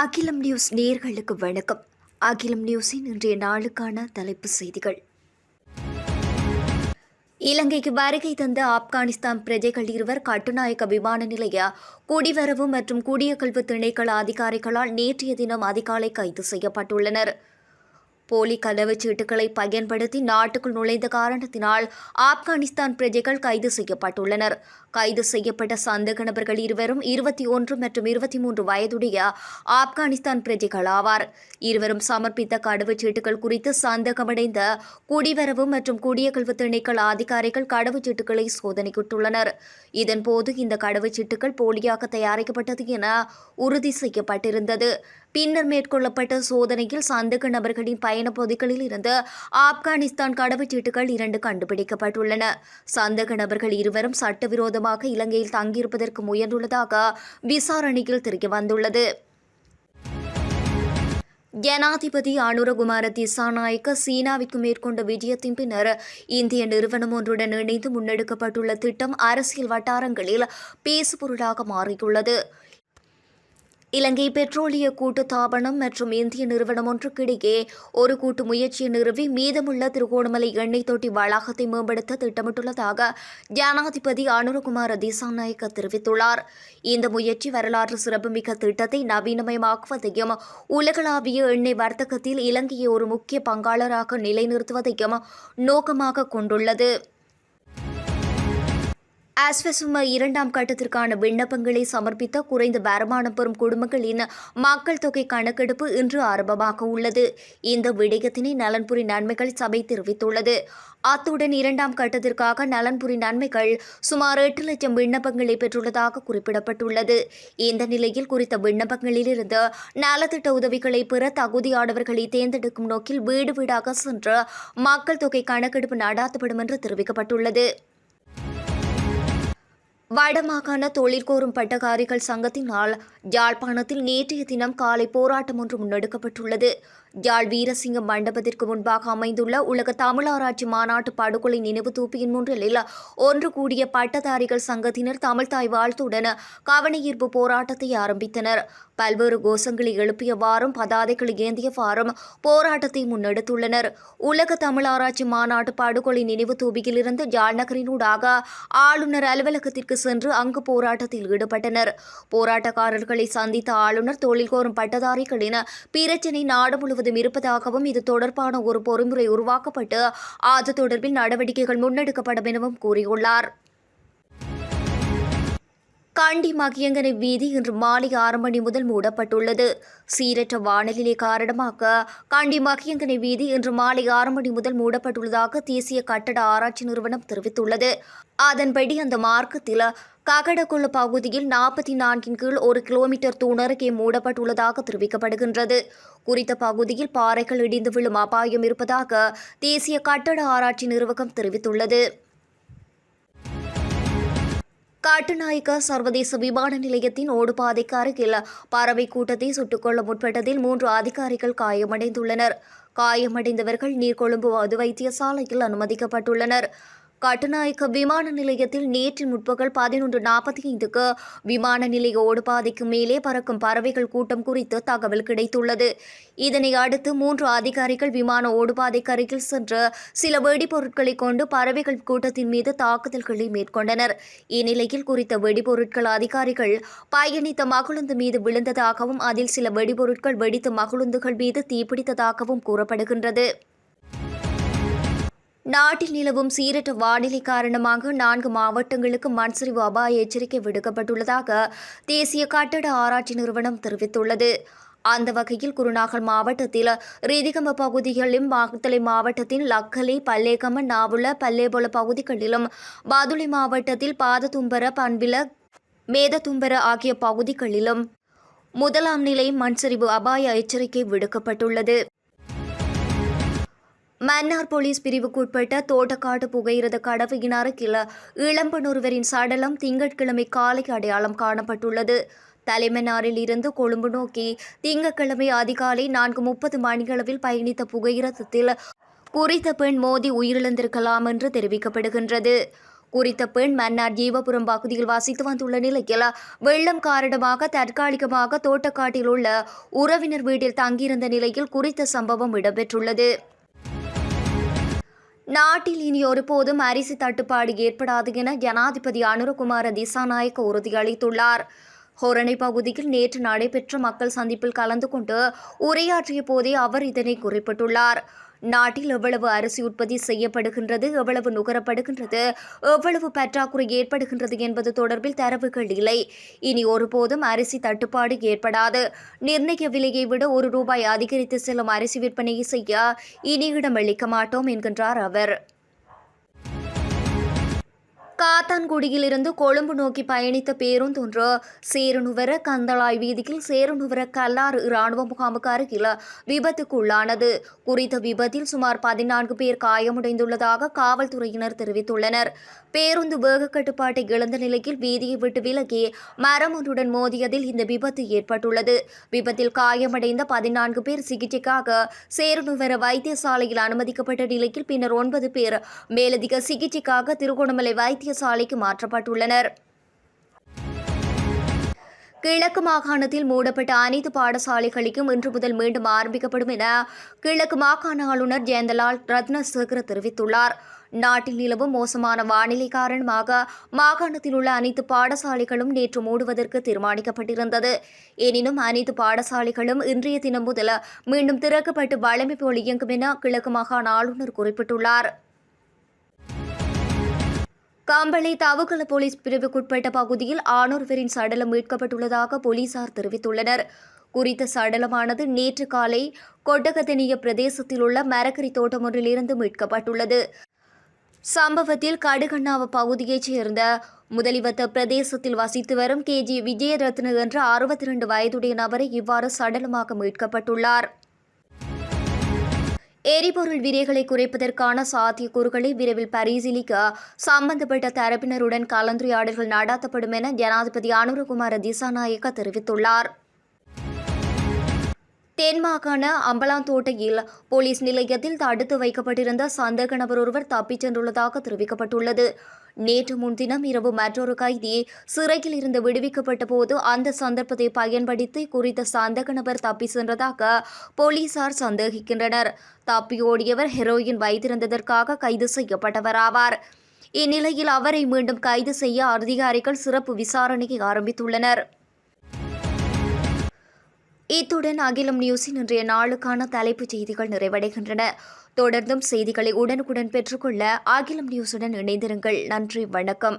அகிலம் நியூஸ் நேயர்களுக்கு வணக்கம். அகிலம் நியூஸின் இன்றைய நாளுக்கான தலைப்புச் செய்திகள். இலங்கைக்கு வருகை தந்த ஆப்கானிஸ்தான் பிரஜைகள் இருவர் கட்டுநாயக்க விமான நிலைய குடிவரவு மற்றும் குடியகல்வு திணைக்கள அதிகாரிகளால் நேற்றைய தினம் அதிகாலை கைது செய்யப்பட்டுள்ளனர். போலி கடவுச்சீட்டுகளை பயன்படுத்தி நாட்டுக்குள் நுழைந்த காரணத்தினால் ஆப்கானிஸ்தான் பிரஜைகள் கைது செய்யப்பட்டுள்ளனர். கைது செய்யப்பட்ட சந்தேக நபர்கள் இருவரும் 21 மற்றும் 23 வயதுடைய ஆப்கானிஸ்தான் பிரஜைகள் ஆவார். இருவரும் சமர்ப்பித்த கடவுச்சீட்டுகள் குறித்து சந்தேகமடைந்த குடிவரவு மற்றும் குடியகல்வு திணைக்கள அதிகாரிகள் கடவுச்சீட்டுகளை சோதனையிட்டுள்ளனர். இதன்போது இந்த கடவுச்சீட்டுகள் போலியாக தயாரிக்கப்பட்டது என உறுதி செய்யப்பட்டிருந்தது. பின்னர் மேற்கொள்ளப்பட்ட சோதனையில் சந்தேக நபர்களின் பயண பொதிகளில் இருந்து ஆப்கானிஸ்தான் கடவுச்சீட்டுகள் 2 கண்டுபிடிக்கப்பட்டுள்ளன. சந்தேக நபர்கள் இருவரும் சட்டவிரோதமாக இலங்கையில் தங்கியிருப்பதற்கு முயன்றுள்ளதாக விசாரணையில் தெரியவந்துள்ளது. ஜனாதிபதி அனுரகுமார திசாநாயக்க சீனாவிற்கு மேற்கொண்ட விஜயத்தின் பின்னர் இந்திய நிறுவனம் ஒன்றுடன் இணைந்து முன்னெடுக்கப்பட்டுள்ள திட்டம் அரசியல் வட்டாரங்களில் பேசுபொருளாக மாறியுள்ளது. இலங்கை பெட்ரோலிய கூட்டுத்தாபனம் மற்றும் இந்திய நிறுவனம் ஒன்றுக்கிடையே ஒரு கூட்டு முயற்சியை நிறுவி மீதமுள்ள திருகோணமலை எண்ணெய் தொட்டி வளாகத்தை மேம்படுத்த திட்டமிட்டுள்ளதாக ஜனாதிபதி அனுரகுமார திசாநாயக்க தெரிவித்துள்ளார். இந்த முயற்சி வரலாற்று சிறப்புமிக்க திட்டத்தை நவீனமயமாக்குவதையும் உலகளாவிய எண்ணெய் வர்த்தகத்தில் இலங்கையை ஒரு முக்கிய பங்காளராக நிலைநிறுத்துவதையும் நோக்கமாக கொண்டுள்ளது. ஆஸ்வசும 2ஆம் கட்டத்திற்கான விண்ணப்பங்களை சமர்ப்பித்த குறைந்த வருமானம் பெறும் குடும்பங்களின் மக்கள் தொகை கணக்கெடுப்பு இன்று ஆரம்பமாக உள்ளது. இந்த விடயத்தினை நலன்புரி நன்மைகள் சபை தெரிவித்துள்ளது. அத்துடன் 2ஆம் கட்டத்திற்காக நலன்புரி நன்மைகள் சுமார் 8 லட்சம் விண்ணப்பங்களை பெற்றுள்ளதாக குறிப்பிடப்பட்டுள்ளது. இந்த நிலையில் குறித்த விண்ணப்பங்களிலிருந்து நலத்திட்ட உதவிகளை பெற தகுதியானவர்களை தேர்ந்தெடுக்கும் நோக்கில் வீடு வீடாக சென்று மக்கள் தொகை கணக்கெடுப்பு நடாத்தப்படும் என்று தெரிவிக்கப்பட்டுள்ளது. வடமாகாண தொழிற்கோரும் பட்டதாரிகள் சங்கத்தினால் யாழ்ப்பாணத்தில் நேற்றைய தினம் காலை போராட்டம் ஒன்று முன்னெடுக்கப்பட்டுள்ளது. யாழ் வீரசிங்கம் மண்டபத்திற்கு முன்பாக அமைந்துள்ள உலக தமிழாராய்ச்சி மாநாட்டு படுகொலை நினைவு தூபியின் முன்னிலையில் ஒன்று கூடிய பட்டதாரிகள் சங்கத்தினர் தமிழ்தாய் வாழ்த்துடன் கவனஈர்ப்பு போராட்டத்தை ஆரம்பித்தனர். பல்வேறு கோஷங்களை எழுப்பியவாறும் பதாதைகளை ஏந்தியவாறும் போராட்டத்தை முன்னெடுத்துள்ளனர். உலக தமிழாராய்ச்சி மாநாட்டு படுகொலை நினைவு தூபியிலிருந்து யாழ் நகரினூடாக ஆளுநர் அலுவலகத்திற்கு சென்று அங்கு போராட்டத்தில் ஈடுபட்டனர். போராட்டக்காரர்களை சந்தித்த ஆளுநர் தொழில் கோரும் பட்டதாரிகளின் பிரச்சினை நாடு முழுவதும் இருப்பதாகவும் இது தொடர்பான ஒரு பொறிமுறை உருவாக்கப்பட்டு அது தொடர்பில் நடவடிக்கைகள் முன்னெடுக்கப்படும் எனவும் கூறியுள்ளார். கண்டி மகியங்கனை வீதி இன்று மாலை 6 மணி முதல் மூடப்பட்டுள்ளது. சீரற்ற வானிலை காரணமாக கண்டி மகியங்கனை வீதி இன்று மாலை 6 மணி முதல் மூடப்பட்டுள்ளதாக தேசிய கட்டட ஆராய்ச்சி நிறுவனம் தெரிவித்துள்ளது. அதன்படி அந்த மார்க்கத்தில் ககடகுள்ள பகுதியில் 44 கீழ் 1 கிலோமீட்டர் தூணருகே மூடப்பட்டுள்ளதாக தெரிவிக்கப்படுகின்றது. குறித்த பகுதியில் பாறைகள் இடிந்து விழும் அபாயம் இருப்பதாக தேசிய கட்டட ஆராய்ச்சி நிறுவனம் தெரிவித்துள்ளது. கட்டுநாயக்க சர்வதேச விமான நிலையத்தின் ஓடுபாதைக்கு அருகில் பறவை கூட்டத்தை சுட்டுக்கொள்ள முற்பட்டதில் 3 அதிகாரிகள் காயமடைந்துள்ளனர். காயமடைந்தவர்கள் நீர்கொழும்பு பொது வைத்தியசாலையில் அனுமதிக்கப்பட்டுள்ளனர். கட்டுநாயக்க விமான நிலையத்தில் நேற்று முற்பகல் 11:45க்கு விமான நிலைய ஓடுபாதைக்கு மேலே பறக்கும் பறவைகள் கூட்டம் குறித்து தகவல் கிடைத்துள்ளது. இதனை அடுத்து 3 அதிகாரிகள் விமான ஓடுபாதைக்கு அருகில் சென்று சில வெடிபொருட்களை கொண்டு பறவைகள் கூட்டத்தின் மீது தாக்குதல்களை மேற்கொண்டனர். இந்நிலையில் குறித்த வெடிபொருட்கள் அதிகாரிகள் பயணித்த மகுழுந்து மீது விழுந்ததாகவும் அதில் சில வெடிபொருட்கள் வெடித்த மகுழுந்துகள் மீது தீப்பிடித்ததாகவும் கூறப்படுகின்றது. நாட்டில் நிலவும் சீரற்ற வானிலை காரணமாக 4 மாவட்டங்களுக்கு மண்சரிவு அபாய எச்சரிக்கை விடுக்கப்பட்டுள்ளதாக தேசிய கட்டட ஆராய்ச்சி நிறுவனம் தெரிவித்துள்ளது. அந்த வகையில் குருநாகல் மாவட்டத்தில் ரீதிகம பகுதிகளிலும் மாத்தளை மாவட்டத்தின் லக்கலை பல்லேகம நாவுல பல்லேபொல பகுதிகளிலும் பாதுளை மாவட்டத்தில் பாததும்பர பண்பில மேததும்பர ஆகிய பகுதிகளிலும் 1ஆம் நிலை மண்சரிவு அபாய எச்சரிக்கை விடுக்கப்பட்டுள்ளது. மன்னார் போலீஸ் பிரிவுக்குட்பட்ட தோட்டக்காடு புகையிரத கடவையின் அருகில் இளம்பெண் ஒருவரின் சடலம் திங்கட்கிழமை காலை அடையாளம் காணப்பட்டுள்ளது. தலைமன்னாரில் இருந்து கொழும்பு நோக்கி திங்கட்கிழமை அதிகாலை 4:30 மணியளவில் பயணித்த புகையிரதத்தில் குறித்த பெண் மோதி உயிரிழந்திருக்கலாம் என்று தெரிவிக்கப்படுகின்றது. குறித்த பெண் மன்னார் ஜீவபுரம் பகுதியில் வசித்து வந்துள்ள நிலையில் வெள்ளம் காரணமாக தற்காலிகமாக தோட்டக்காட்டில் உள்ள உறவினர் வீட்டில் தங்கியிருந்த நிலையில் குறித்த சம்பவம் இடம்பெற்றுள்ளது. நாட்டில் இனி ஒருபோதும் அரிசி தட்டுப்பாடு ஏற்படாது என ஜனாதிபதி அனுரகுமார திசாநாயக்க உறுதியளித்துள்ளார். ஹொரணை பகுதியில் நேற்று நடைபெற்ற மக்கள் சந்திப்பில் கலந்து கொண்டு உரையாற்றிய போதே அவர் இதனை குறிப்பிட்டுள்ளார். நாட்டில் எவ்வளவு அரிசி உற்பத்தி செய்யப்படுகின்றது, எவ்வளவு நுகரப்படுகின்றது, எவ்வளவு பற்றாக்குறை ஏற்படுகின்றது என்பது தொடர்பில் தரவுகள் இல்லை. இனி ஒருபோதும் அரிசி தட்டுப்பாடு ஏற்படாது. நிர்ணய விலையை விட ₹1 அதிகரித்து செல்லும் அரிசி விற்பனையை செய்ய இனி இடமளிக்க மாட்டோம் என்கின்றார் அவர். காத்தான்குடியிலிருந்து கொழும்பு நோக்கி பயணித்த பேருந்தொன்று சேரனுவர கந்தளாய் வீதியில் சேரனுவர கல்லாறு இராணுவ முகாமுக்கு அருகில் விபத்துக்குள்ளானது. குறித்த விபத்தில் சுமார் 14 பேர் காயமடைந்துள்ளதாக காவல்துறையினர் தெரிவித்துள்ளனர். பேருந்து வேக கட்டுப்பாட்டை இழந்த நிலையில் வீதியை விட்டு விலகி மரம் ஒன்றுடன் மோதியதில் இந்த விபத்து ஏற்பட்டுள்ளது. விபத்தில் காயமடைந்த 14 பேர் சிகிச்சைக்காக சேரனுவர வைத்தியசாலையில் அனுமதிக்கப்பட்ட நிலையில் பின்னர் 9 பேர் மேலதிக சிகிச்சைக்காக திருகோணமலை வைத்தியசாலைக்கு மாற்றப்பட்டுள்ளனர். கிழக்கு மாகாணத்தில் மூடப்பட்ட அனைத்து பாடசாலைகளுக்கும் இன்று முதல் மீண்டும் ஆரம்பிக்கப்படும் என கிழக்கு மாகாண ஆளுநர் ஜெயந்தலால் ரத்னசேகர தெரிவித்துள்ளார். நாட்டில் நிலவும் மோசமான வானிலை காரணமாக மாகாணத்தில் உள்ள அனைத்து பாடசாலைகளும் நேற்று மூடுவதற்கு தீர்மானிக்கப்பட்டிருந்தது. எனினும் அனைத்து பாடசாலைகளும் இன்றைய தினம் முதல் மீண்டும் திறக்கப்பட்டு வழமை போல் இயங்கும் என கிழக்கு மாகாண ஆளுநர் குறிப்பிட்டுள்ளார். கம்பளை தவுகல போலீஸ் பிரிவுக்குட்பட்ட பகுதியில் ஆணொருவரின் சடலம் மீட்கப்பட்டுள்ளதாக போலீசார் தெரிவித்துள்ளனர். குறித்த சடலமானது நேற்று காலை கொட்டகத்தனிய பிரதேசத்தில் உள்ள மரக்கறி தோட்டம் ஒன்றிலிருந்து மீட்கப்பட்டுள்ளது. சம்பவத்தில் கடுகண்ணாவ பகுதியைச் சேர்ந்த முதலிவத்த பிரதேசத்தில் வசித்து வரும் KG விஜயரத்ன என்ற 62 வயதுடைய நபரை இவ்வாறு சடலமாக மீட்கப்பட்டுள்ளார். எரிபொருள் விலைகளை குறைப்பதற்கான சாத்தியக்கூறுகளை விரைவில் பரிசீலிக்க சம்பந்தப்பட்ட தரப்பினருடன் கலந்துரையாடல்கள் நடத்தப்படும் என ஜனாதிபதி அனுரகுமார திசாநாயக்க தெரிவித்துள்ளார். தென் மாகாண அம்பலாந்தோட்டையில் போலீஸ் நிலையத்தில் தடுத்து வைக்கப்பட்டிருந்த சந்தேக நபர் ஒருவர் தப்பிச் சென்றுள்ளதாக தெரிவிக்கப்பட்டுள்ளது. நேற்று முன்தினம் இரவு மற்றொரு கைதி சிறையில் இருந்து விடுவிக்கப்பட்ட போது அந்த சந்தர்ப்பத்தை பயன்படுத்தி குறித்த சந்தேக நபர் தப்பி சென்றதாக போலீசார் சந்தேகிக்கின்றனர். தப்பியோடியவர் ஹெரோயின் வைத்திருந்ததற்காக கைது செய்யப்பட்டவராவார். இந்நிலையில் அவரை மீண்டும் கைது செய்ய அதிகாரிகள் சிறப்பு விசாரணையை ஆரம்பித்துள்ளனர். இத்துடன் அகிலம் நியூஸின் இன்றைய நாளுக்கான தலைப்புச் செய்திகள் நிறைவடைகின்றன. தொடர்ந்தும் செய்திகளை உடனுக்குடன் பெற்றுக்கொள்ள அகிலம் நியூஸுடன் இணைந்திருங்கள். நன்றி, வணக்கம்.